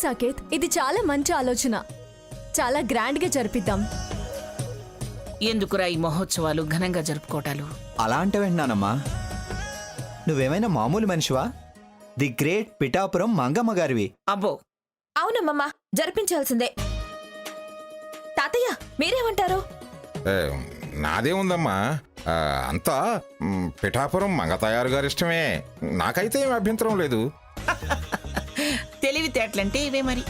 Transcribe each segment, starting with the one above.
సాకేత్, ఇది చాలా మంచి ఆలోచన. చాలా గ్రాండ్ గా జరిపిద్దాం. ఎందుకురా ఈ మహోత్సవాలు ఘనంగా జరుపుకోవటాలు? అలా అంటే వింటున్నానమ్మా. నువ్వేమైనా మామూలు మనిషివా? ది గ్రేట్ పిఠాపురం మంగమ్మ గారివి. అబ్బో, అవునమ్మమ్మా, జరిపించాల్సిందే. తాతయ్య మీరేమంటారు? నాదేముందమ్మా, అంతా పిఠాపురం మంగతాయారు గారి ఇష్టమే. నాకైతే ఏం అభ్యంతరం లేదు. తెలివితేటలంటే ఇవే మరి.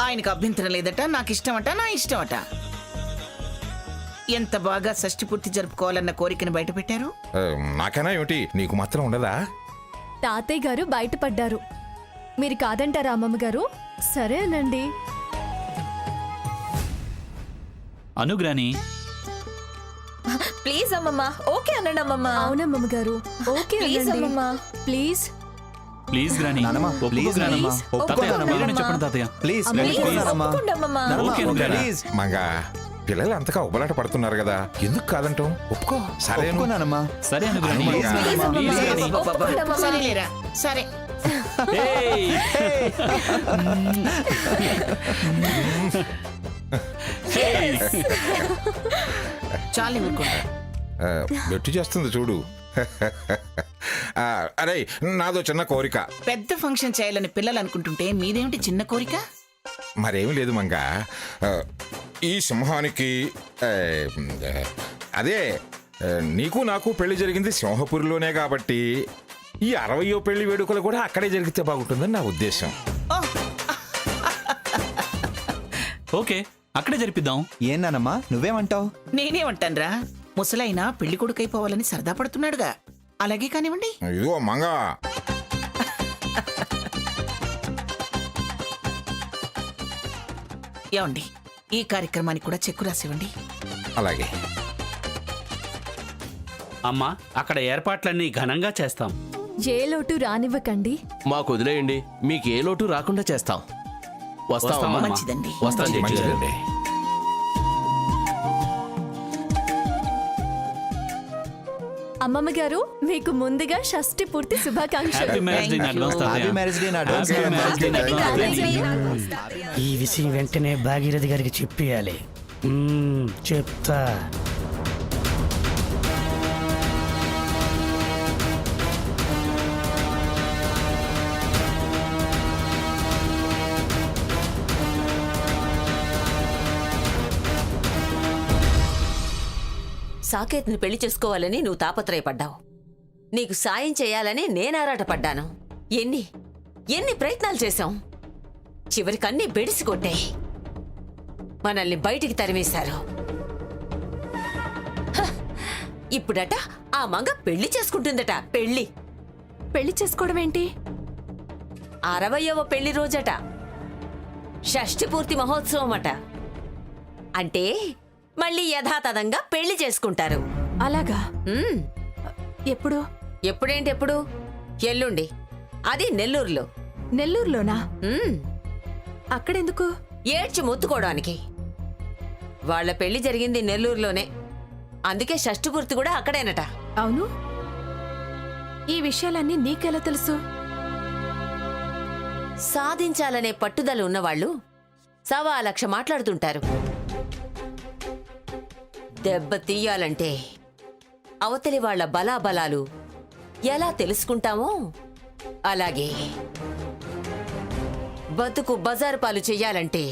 ఆయనకు అభ్యంతరం లేదట, నాకు ఇష్టమట, నా ఇష్టమట. ఎంత బాగా షష్ఠి పూర్తి జరుపుకోవాలన్న కోరికను బయట పెట్టారు. నాకైనా ఏమిటి, నీకు మాత్రం ఉండదా? తాతయ్య గారు బయటపడ్డారు. మీరు కాదంటారా అమ్మమ్మ గారు? సరేనండి. అనుగ్రాని, ప్లీజ్ అమ్మమ్మా, ఓకే అనండి అమ్మమ్మా. అవునమ్మమ్మ గారు, ఓకే ప్లీజ్ అనండి. అమ్మమ్మా. ప్లీజ్ ప్లీజ్ గ్రాని, నానమ్మ, ఒప్పుకో ప్లీజ్ గ్రానమ్మ. నానమ్మ, తాతయ్య, ఒప్పుకో మీరేనా నానమ్మ. చెప్పండి తాతయ్య. ప్లీజ్ ప్లీజ్ ఒప్పుకోనమ్మా. ఒప్పుకోండి అమ్మమ్మా. ఓకే అనుగ్రాని. ప్లీజ్ మంగ, పిల్లలు అంతగా ఉబ్బలాట పడుతున్నారు కదా, ఎందుకు కాదంటాం? ఒప్పుకో. సరే ఒప్పుకోనమ్మా. సరే అనుగ్రాని, ప్లీజ్ ప్లీజ్ నానమ్మ, అమ్మమ్మా. ప్లీజ్ గ్రాని. ఒప్పుకోండి అమ్మమ్మా. సరేలేరా, సరే. ఏయ్! చాలు ఊరుకోండి. బెట్టు చేస్తుంది చూడు. అరే, నాదో చిన్న కోరిక. పెద్ద ఫంక్షన్ చేయాలని పిల్లలు అనుకుంటుంటే మీదేమిటి చిన్న కోరిక? మరేమి లేదు మంగ, ఈ సింహానికి అదే నీకు నాకు పెళ్లి జరిగింది సింహపురిలోనే కాబట్టి ఈ 60వ పెళ్లి వేడుకలు కూడా అక్కడే జరిగితే బాగుంటుందని నా ఉద్దేశం. ఓకే, అక్కడే జరిపిద్దాం. ఏం నానమ్మా, నువ్వేమంటావు? నేనేమంటాన్రా, ముసలైనా పెళ్లి కొడుకైపోవాలని సరదా పడుతున్నాడుగా, అలాగే కానివ్వండి. ఇదిగో మంగ, ఏమండి, ఈ కార్యక్రమానికి కూడా చెక్కు రాసివ్వండి. అలాగే. అమ్మా, అక్కడ ఏర్పాట్లన్నీ ఘనంగా చేస్తాం. ఏ లోటు రానివ్వకండి. మాకు వదిలేయండి, మీకు ఏ లోటు రాకుండా చేస్తాం. వస్తామమ్మా. మంచిదండి. వస్తాం జడ్జి గారు. మంచిదండి. అమ్మమ్మ గారు, మీకు ముందుగా షష్ఠి పూర్తి శుభాకాంక్షలు. Happy marriage day in advance happy తాతయ్య. Marriage day in advance. Happy marriage day in advance తాతయ్య. ఈ విషయం వెంటనే భాగీరథి గారికి చెప్పేయాలి. చెప్తా. సాకేత్ని పెళ్లి చేసుకోవాలని నువ్వు తాపత్రయపడ్డావు. నీకు సాయం చేయాలని నేనారాటపడ్డాను. ఎన్ని ప్రయత్నాలు చేశాం. చివరికన్నీ బెడిసి కొట్టాయి. మనల్ని బయటికి తరిమేశారు. హ! ఇప్పుడట ఆ మంగ పెళ్లి చేసుకుంటుందట. పెళ్లి చేసుకోవడం ఏంటి? 60వ పెళ్లి రోజట. షష్ఠి పూర్తి మహోత్సవం అట. అంటే మళ్ళీ యథాతథంగా పెళ్లి చేసుకుంటారు. అలాగా? ఉమ్, ఎప్పుడు? ఎల్లుండి. అది నెల్లూరులో. నెల్లూరులోనా? ఉమ్, అక్కడెందుకు? ఏడ్చి మొత్తుకోవడానికి. వాళ్ళ పెళ్లి జరిగింది నెల్లూరులోనే. అందుకే షష్ఠి పూర్తి కూడా అక్కడేనట. అవును. ఈ విషయాలన్నీ నీకెలా తెలుసు? సాధించాలనే పట్టుదల ఉన్నవాళ్లు 1,00,000 మాట్లాడుతుంటారు. దెబ్బ తీయాలంటే అవతలి వాళ్ల బలాబలాలు ఎలా తెలుసుకుంటామో అలాగే బతుకు బజారు పాలు చెయ్యాలంటే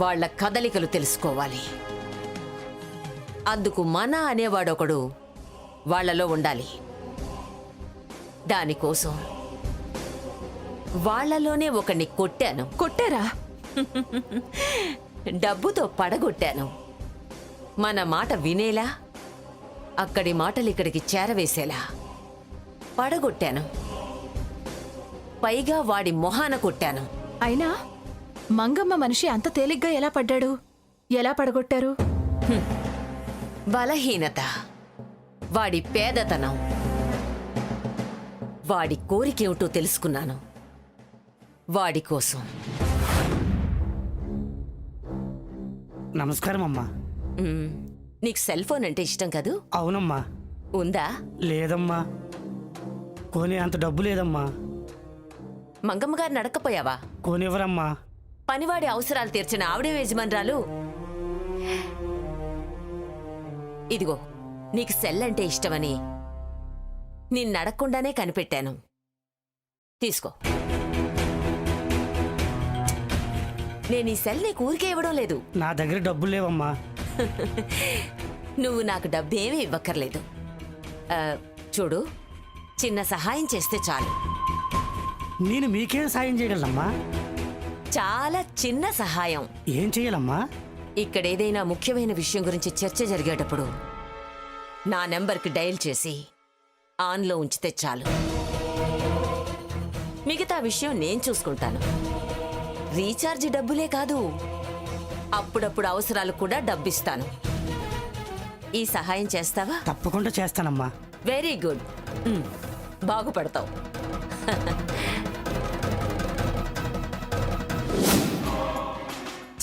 వాళ్ల కదలికలు తెలుసుకోవాలి. అందుకు మన అనేవాడొకడు వాళ్లలో ఉండాలి. దానికోసం వాళ్లలోనే ఒకణ్ణి కొట్టాను. కొట్టారా? డబ్బుతో పడగొట్టాను. మన మాట వినేలా, అక్కడి మాటలిక్కడికి చేరవేసేలా పడగొట్టాను. పైగా వాడి మొహాన కొట్టాను. అయినా మంగమ్మ మనిషి అంత తేలిగ్గా ఎలా పడ్డాడు? ఎలా పడగొట్టారు? బలహీనత, వాడి పేదతనం, వాడి కోరికేమిటో తెలుసుకున్నాను. వాడి కోసం. నమస్కారం అమ్మా. నీకు సెల్ ఫోన్ అంటే ఇష్టం కదూ? అవునమ్మా. ఉందా? లేదమ్మా, కొనే అంత డబ్బు లేదమ్మా. మంగమ్మ గారిని అడక్కపోయావా? కోనివ్వరమ్మా. పనివాడి అవసరాలు తీర్చిన ఆవిడే యజమానురాలు. ఇదిగో, నీకు సెల్ అంటే ఇష్టమని నిన్నడగకుండానే కనిపెట్టాను. తీసుకో. నేను ఈ సెల్ నీకు ఊరికే ఇవ్వడం లేదు. నా దగ్గర డబ్బులు లేవమ్మా. నువ్వు నాకు డబ్బేమీ ఇవ్వక్కర్లేదు. చూడు, చిన్న సహాయం చేస్తే చాలు. నేను మీకేం సాయం చేయగలనమ్మా? చాలా చిన్న సహాయం. ఏం చేయాలమ్మా? ఇక్కడ ఏదైనా ముఖ్యమైన విషయం గురించి చర్చ జరిగేటప్పుడు నా నెంబర్కి డయల్ చేసి ఆన్లో ఉంచితే చాలు. మిగతా విషయం నేను చూసుకుంటాను. రీఛార్జ్ డబ్బులే కాదు, అప్పుడప్పుడు అవసరాలు కూడా డబ్బిస్తాను. ఈ సహాయం చేస్తావా? తప్పకుండా చేస్తానమ్మా. Very good. బాగుపడతావు.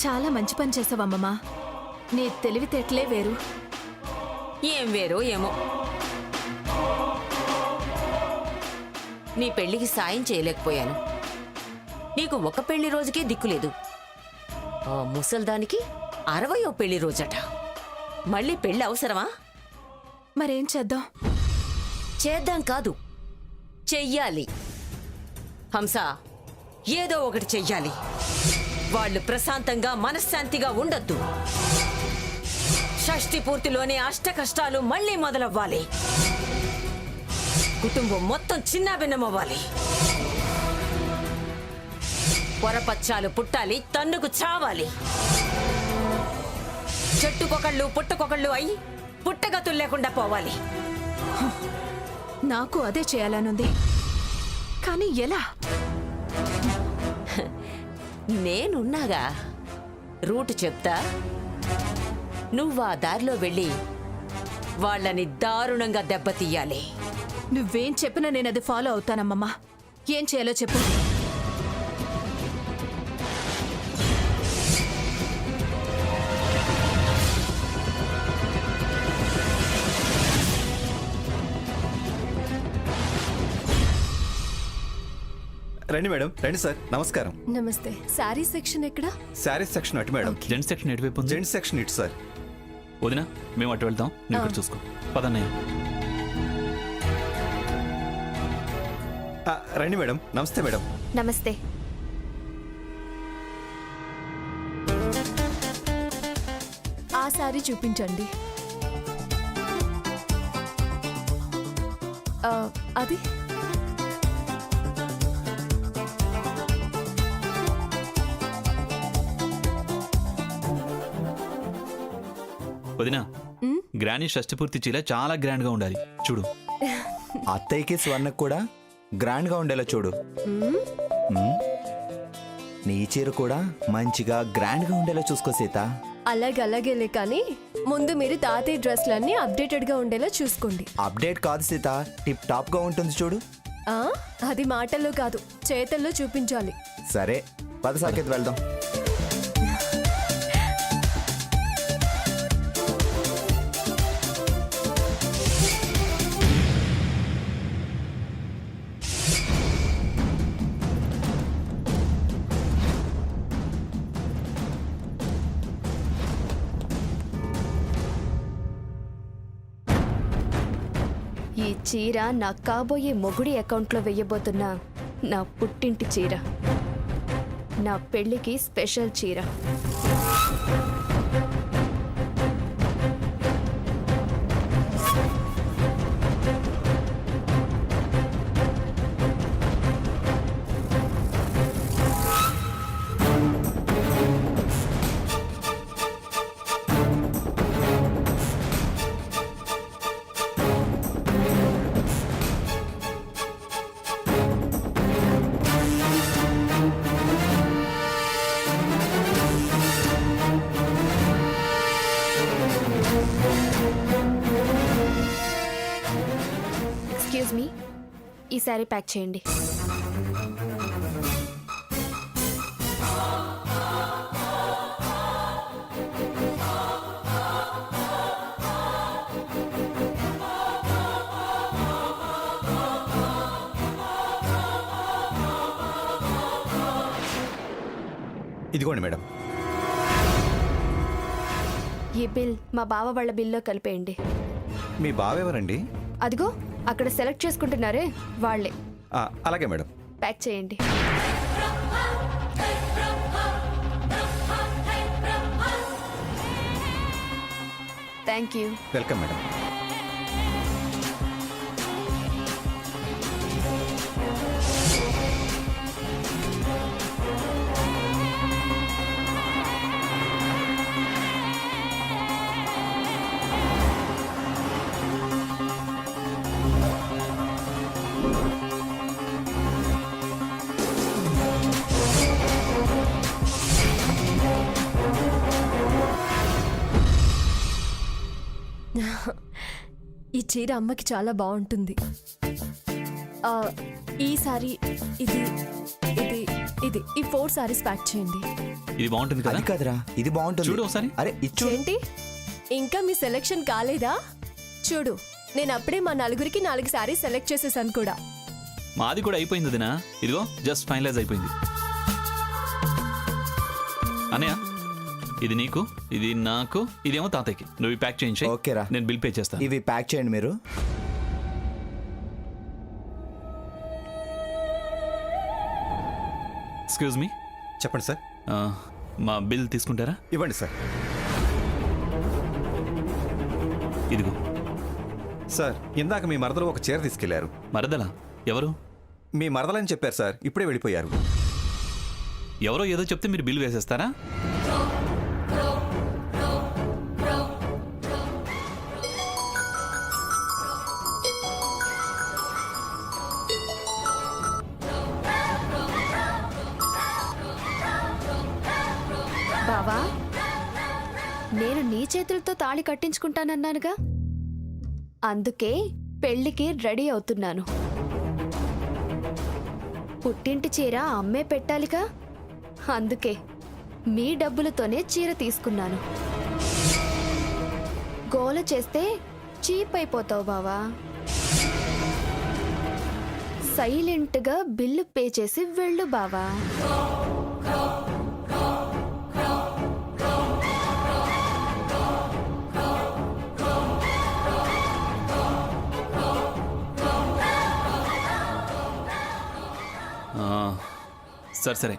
చాలా మంచి పని చేసావమ్మమ్మా. నీ తెలివితేటలే వేరు. ఏం వేరో ఏమో. నీ పెళ్లికి సాయం చేయలేకపోయాను. నీకు ఒక పెళ్లి రోజుకే దిక్కులేదు. ఆ ముసల్దానికి 60వ పెళ్లి రోజట. మళ్ళీ పెళ్లి అవసరమా? మరేం చేద్దాం? చేద్దాం కాదు, చెయ్యాలి. హంస, ఏదో ఒకటి చెయ్యాలి. వాళ్ళు ప్రశాంతంగా మనశ్శాంతిగా ఉండొద్దు. షష్ఠి పూర్తిలోనే అష్ట కష్టాలు మళ్ళీ మొదలవ్వాలి. కుటుంబం మొత్తం చిన్నాభిన్నమవ్వాలి. పొరపచ్చాలు పుట్టాలి, తన్నుకు చావాలి. చెట్టుకొకళ్ళు పుట్టకొకళ్ళు అయి పుట్టగతులు లేకుండా పోవాలి. నాకు అదే చేయాలనుంది, కానీ ఎలా? నేనున్నాగా, రూటు చెప్తా. నువ్వా దారిలో వెళ్ళి వాళ్ళని దారుణంగా దెబ్బతీయాలి. నువ్వేం చెప్పినా నేను అది ఫాలో అవుతానమ్మమ్మా. ఏం చేయాలో చెప్పు. రండి మేడం, రండి సార్. నమస్కారం. నమస్తే. శారీ సెక్షన్ ఎక్కడ? శారీస్ సెక్షన్ అటు మేడం. జెంట్స్ సెక్షన్ ఎటువైపు ఉంది? జెంట్స్ సెక్షన్ ఇటు సార్. వదినా, మేము అటు వెళ్తాం, నువ్వు ఇక్కడ చూసుకో. పదన్నయ్య. రండి మేడం. నమస్తే మేడం. నమస్తే. ఆ శారీ చూపించండి. అది వదినా, గ్రానీ షష్టి పూర్తి చీల చాలా గ్రాండ్ గా ఉండాలి. చూడు. అత్తయ్యకి స్వర్ణకు కూడా గ్రాండ్ గా ఉండేలా చూడు. నీ చీర కూడా మంచిగా గ్రాండ్ గా ఉండేలా చూసుకో సీత. అలాగేలే, కానీ ముందు మీరు తాతయ్య డ్రెస్లన్నీ అప్డేటెడ్ గా ఉండేలా చూసుకోండి. అప్డేట్ కాదు సీత, టిప్ టాప్ గా ఉంటుంది చూడు. అది మాటల్లో కాదు, చేతల్లో చూపించాలి. సరే, పద సాకేత్ వెళ్దాం. ఈ చీర నా కాబోయే మొగుడి అకౌంట్లో వెయ్యబోతున్న నా పుట్టింటి చీర, నా పెళ్లికి స్పెషల్ చీర. ఎక్స్క్యూజ్ మీ, ఈ సారీ ప్యాక్ చేయండి. ఇదిగోండి మేడం. ఈ బిల్ మా బావ వాళ్ళ బిల్లో కలిపేయండి. మీ బావెవరండి? అదిగో అక్కడ సెలెక్ట్ చేసుకుంటున్నారే వాళ్ళే. అలాగే మేడం. ప్యాక్ చేయండి. Thank you. Welcome madam. ఈ చీర అమ్మకి చాలా బాగుంటుంది. ఈ సారీ, ఇది ఇది ఇది ఈ 4 సారీస్ ప్యాక్ చేయండి. ఇది బాగుంటుంది కదా? అది కాదురా, ఇది బాగుంటుంది. చూడు ఒకసారి. అరే ఇచ్చు. ఏంటి ఇంకా మీ సెలెక్షన్ కాలేదా? చూడు, నేను అప్పుడే మా నలుగురికి 4 సారీస్ సెలెక్ట్ చేసేసాను కూడా. మాది కూడా అయిపోయింది వదినా. ఇదిగో జస్ట్ ఫైనలైజ్ అయిపోయింది. అన్నయ్య, ఇది నీకు, ఇది నాకు, ఇదేమో తాతయ్యకి. నువ్వు ఇవి ప్యాక్ చేయించి ఓకేరా. నేను బిల్ పే చేస్తాను. ఇవి ప్యాక్ చేయండి మీరు. Excuse me. చెప్పండి సార్. మా బిల్ తీసుకుంటారా? ఇవ్వండి సార్. ఇదిగో. సార్, ఇందాక మీ మరదలు ఒక చీర తీసుకెళ్లారు. మరదలా? ఎవరు? మీ మరదలని చెప్పారు సార్, ఇప్పుడే వెళ్ళిపోయారు. ఎవరో ఏదో చెప్తే మీరు బిల్ వేసేస్తారా? బావా, నేను నీ చేతులతో తాళి కట్టించుకుంటానన్నానుగా, అందుకే పెళ్లికి రెడీ అవుతున్నాను. పుట్టింటి చీర అమ్మే పెట్టాలిగా, అందుకే మీ డబ్బులతోనే చీర తీసుకున్నాను. గోల చేస్తే చీప్ అయిపోతావు బావా. సైలెంట్గా బిల్లు పే చేసి వెళ్ళు బావా. సరే సరే,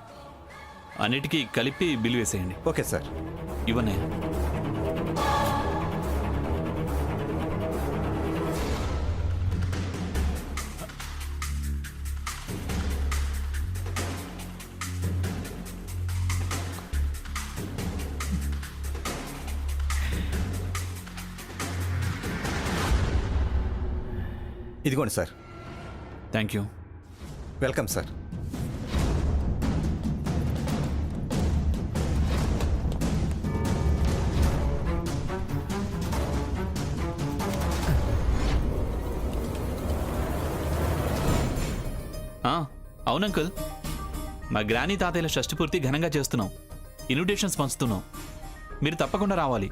అన్నిటికీ కలిపి బిల్ వేసేయండి. Okay sir. ఇవన్నీ ఇదిగోండి sir. Thank you. Welcome sir. అవును అంకుల్, మా గ్రానీ తాతయ్యల షష్టి పూర్తి ఘనంగా చేస్తున్నాం. ఇన్విటేషన్స్ పంచుతున్నాం. మీరు తప్పకుండా రావాలి.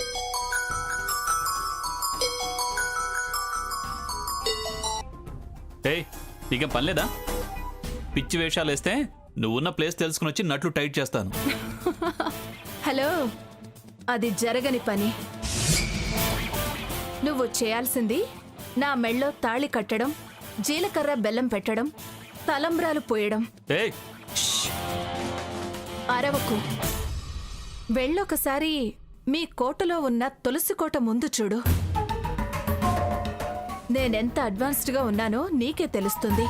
ఏయ్, నీకేం పనిలేదా? పిచ్చి వేషాలు వేస్తే నువ్వున్న ప్లేస్ తెలుసుకుని వచ్చి నట్లు టైట్ చేస్తాను. హలో, అది జరగని పని. నువ్వు చేయాల్సింది నా మెళ్ళో తాళి కట్టడం, జీలకర్ర బెల్లం పెట్టడం, తలంబ్రాలు పోయడం. ఏయ్, అరవకు. వెళ్ళొకసారి మీ కోటలో ఉన్న తులసి కోట ముందు చూడు. నేనెంత అడ్వాన్స్డ్గా ఉన్నానో నీకే తెలుస్తుంది.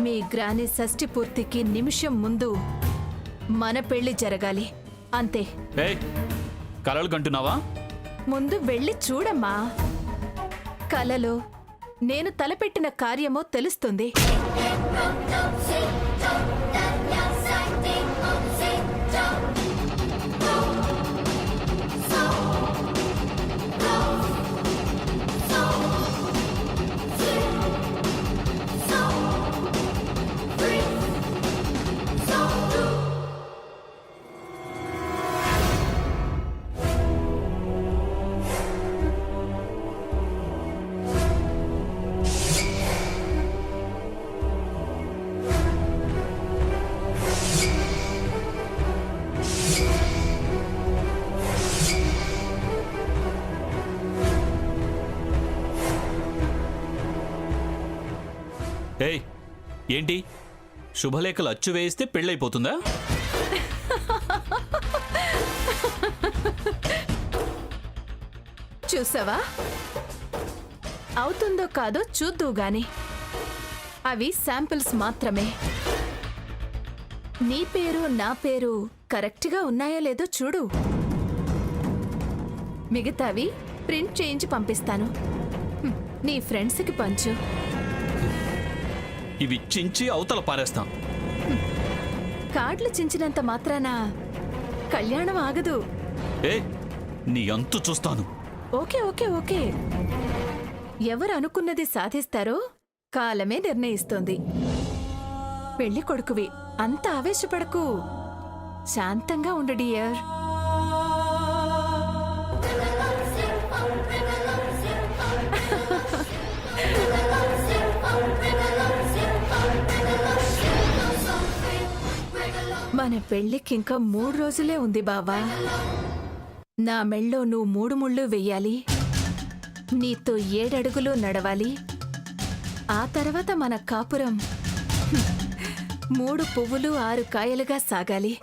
మీ గ్రాని షష్ఠి పూర్తికి నిమిషం ముందు మన పెళ్లి జరగాలి, అంతే. ఏయ్, కలలు కంటున్నావా? ముందు వెళ్ళి చూడమ్మా. కలలో నేను తలపెట్టిన కార్యమో తెలుస్తుంది. ఏంటి శుభలేఖలు అచ్చు వేయిస్తే పెళ్ళైపోతుందా? చూసావా? అవుతుందో కాదో చూద్దు గాని. అవి శాంపిల్స్ మాత్రమే. నీ పేరు నా పేరు కరెక్ట్గా ఉన్నాయో లేదో చూడు. మిగతావి ప్రింట్ చేయించి పంపిస్తాను. నీ ఫ్రెండ్స్కి పంచు. ఇవి చించి అవతల పారేస్తాం. కార్డులు చించినంత మాత్రాన కళ్యాణం ఆగదు. ఏ నీ అంతు చూస్తాను. ఓకే ఓకే ఓకే, ఎవరు అనుకున్నది సాధిస్తారో కాలమే నిర్ణయిస్తోంది. పెళ్లి కొడుకువి, అంత ఆవేశపడకు. శాంతంగా ఉండు డియర్. మన పెళ్లికి ఇంకా 3 రోజులే ఉంది బావా. నా మెళ్ళో నువ్వు 3 ముళ్ళు వెయ్యాలి, నీతో 7 అడుగులు నడవాలి. ఆ తర్వాత మన కాపురం 3 పువ్వులు 6 కాయలుగా సాగాలి.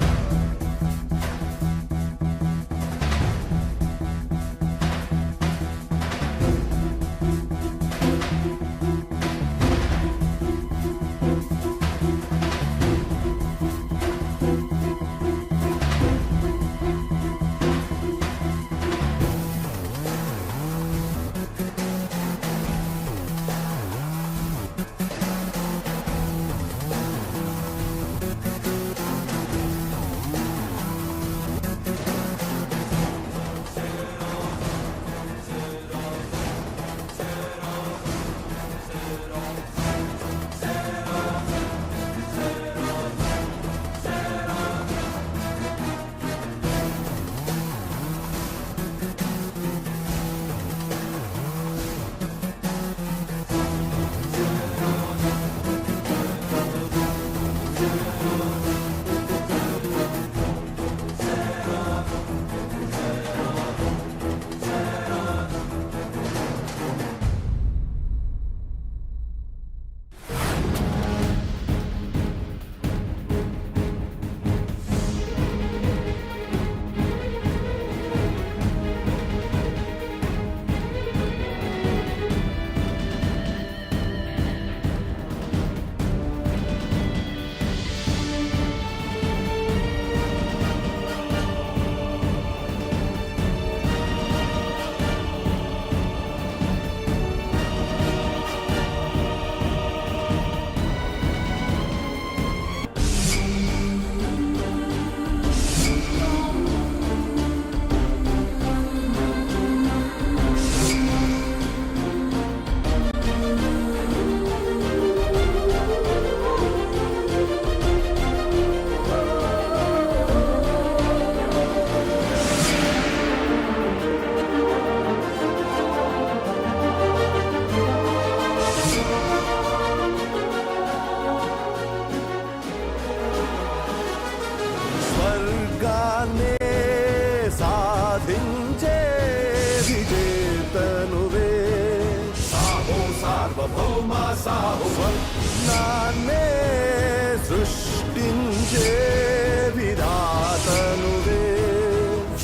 నాన్నే సృష్టించే విధాతనువే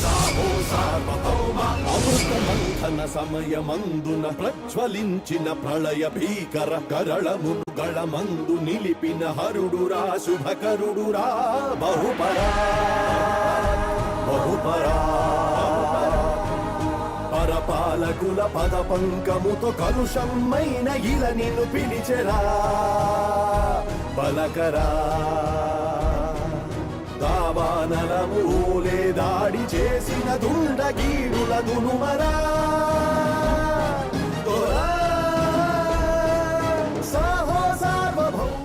సాహో సార్వభౌమ అమృతమంథన సమయమందున ప్రజ్వలించిన ప్రళయ భీకర కరళమును గళమందు నిలిపిన హరుడురా శుభకరుడురా బహుపరా బహుపరా పరపాలకుల పద పంకముతో కలుషమైన ఇల నిన్ను పిలిచెరా బలకరా దావానలము ఓలే దాడి చేసిన దుండగీడుల దునుమరా